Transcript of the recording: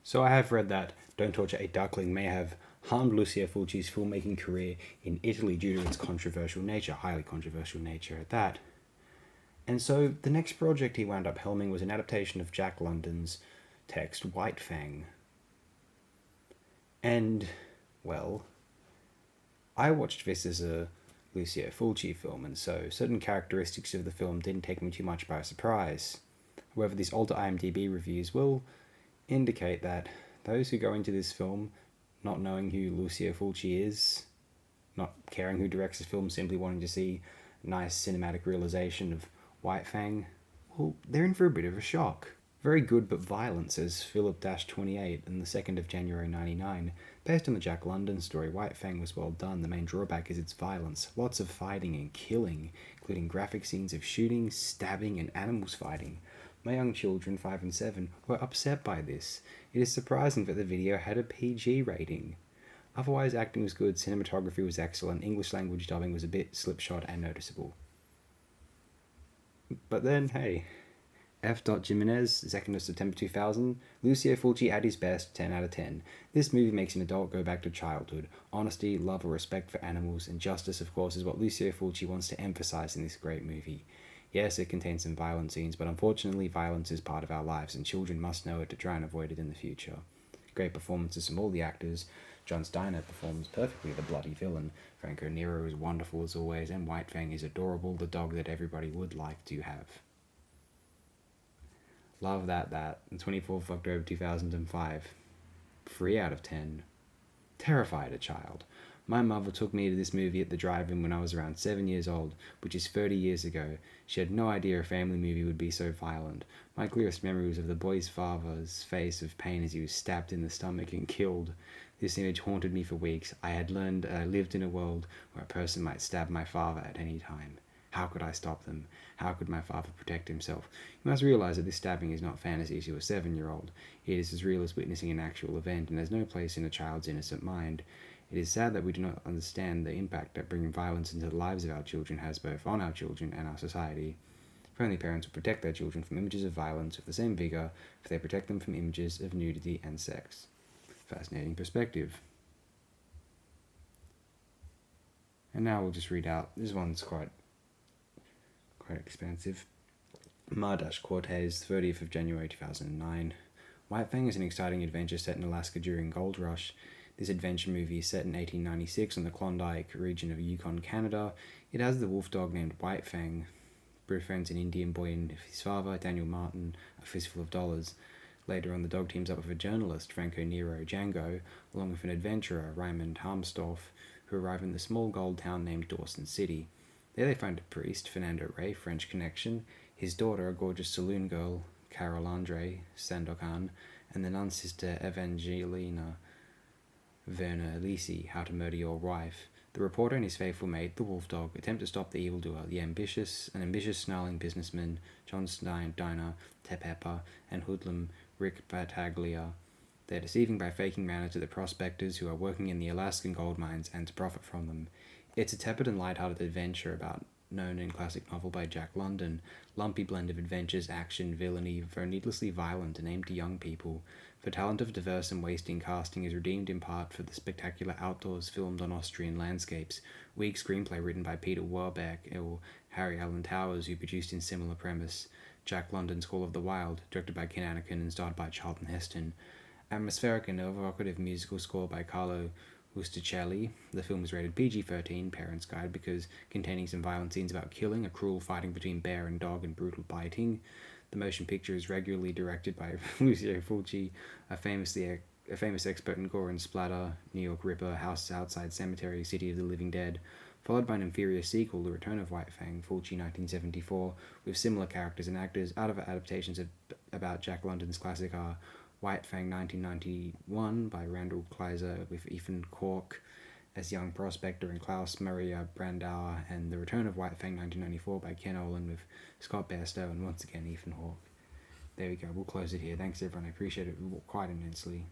So I have read that Don't Torture a Duckling may have harmed Lucio Fulci's filmmaking career in Italy due to its controversial nature, highly controversial nature at that. And so the next project he wound up helming was an adaptation of Jack London's text White Fang. And, well, I watched this as a Lucio Fulci film, and so certain characteristics of the film didn't take me too much by surprise. However, these older IMDb reviews will indicate that those who go into this film not knowing who Lucio Fulci is, not caring who directs the film, simply wanting to see a nice cinematic realization of White Fang, well, they're in for a bit of a shock. Very good but violent, says Philip-28 on the 2nd of January 99. Based on the Jack London story, White Fang was well done. The main drawback is its violence. Lots of fighting and killing, including graphic scenes of shooting, stabbing, and animals fighting. My young children, 5 and 7, were upset by this. It is surprising that the video had a PG rating. Otherwise, acting was good, cinematography was excellent, English language dubbing was a bit slipshod and noticeable. But then, hey, F. Jimenez, 2nd of September 2000, Lucio Fulci at his best, 10 out of 10. This movie makes an adult go back to childhood. Honesty, love, or respect for animals, and justice, of course, is what Lucio Fulci wants to emphasize in this great movie. Yes, it contains some violent scenes, but unfortunately violence is part of our lives, and children must know it to try and avoid it in the future. Great performances from all the actors. John Steiner performs perfectly the bloody villain. Franco Nero is wonderful as always, and White Fang is adorable, the dog that everybody would like to have. Love that. And 24th of October 2005. 3 out of 10. Terrified a child. My mother took me to this movie at the drive-in when I was around 7 years old, which is 30 years ago. She had no idea a family movie would be so violent. My clearest memory was of the boy's father's face of pain as he was stabbed in the stomach and killed. This image haunted me for weeks. I had learned I lived in a world where a person might stab my father at any time. How could I stop them? How could my father protect himself? You must realize that this stabbing is not fantasy to a 7-year-old. It is as real as witnessing an actual event, and has no place in a child's innocent mind. It is sad that we do not understand the impact that bringing violence into the lives of our children has both on our children and our society. If only parents would protect their children from images of violence with the same vigor if they protect them from images of nudity and sex. Fascinating perspective. And now we'll just read out, this one's quite expansive. Mar-Cortez, 30th of January 2009. White Fang is an exciting adventure set in Alaska during Gold Rush. This adventure movie is set in 1896 on the Klondike region of Yukon, Canada. It has the wolf dog named White Fang, befriends an Indian boy and his father, Daniel Martin, a fistful of dollars. Later on, the dog teams up with a journalist, Franco Nero Django, along with an adventurer, Raymond Harmstorff, who arrive in the small gold town named Dawson City. There they find a priest, Fernando Rey, French connection, his daughter, a gorgeous saloon girl, Carol Andre Sandokan, and the nun sister, Evangelina Werner Elisi, How to Murder Your Wife. The reporter and his faithful mate, the wolf dog, attempt to stop the evildoer, an ambitious, snarling businessman, John Steiner, Tepepa, and hoodlum Rick Battaglia. They're deceiving by faking manner to the prospectors who are working in the Alaskan gold mines and to profit from them. It's a tepid and light-hearted adventure about known in classic novel by Jack London, lumpy blend of adventures, action, villainy, though needlessly violent and aimed to young people. The talent of diverse and wasting casting is redeemed in part for the spectacular outdoors filmed on Austrian landscapes, weak screenplay written by Peter Warbeck or Harry Alan Towers, who produced in similar premise, Jack London's Call of the Wild, directed by Ken Anakin and starred by Charlton Heston, atmospheric and evocative musical score by Carlo Busticelli. The film was rated PG-13, Parents' Guide, because containing some violent scenes about killing, a cruel fighting between bear and dog, and brutal biting. The motion picture is regularly directed by Lucio Fulci, a famous expert in gore and splatter, New York Ripper, House Outside Cemetery, City of the Living Dead, followed by an inferior sequel, The Return of White Fang, Fulci 1974, with similar characters and actors. Out of adaptations about Jack London's classic are White Fang 1991 by Randall Kleiser with Ethan Hawke as young prospector and Klaus Maria Brandauer, and The Return of White Fang 1994 by Ken Olin with Scott Bairstow and once again Ethan Hawke. There we go, we'll close it here. Thanks everyone, I appreciate it quite immensely.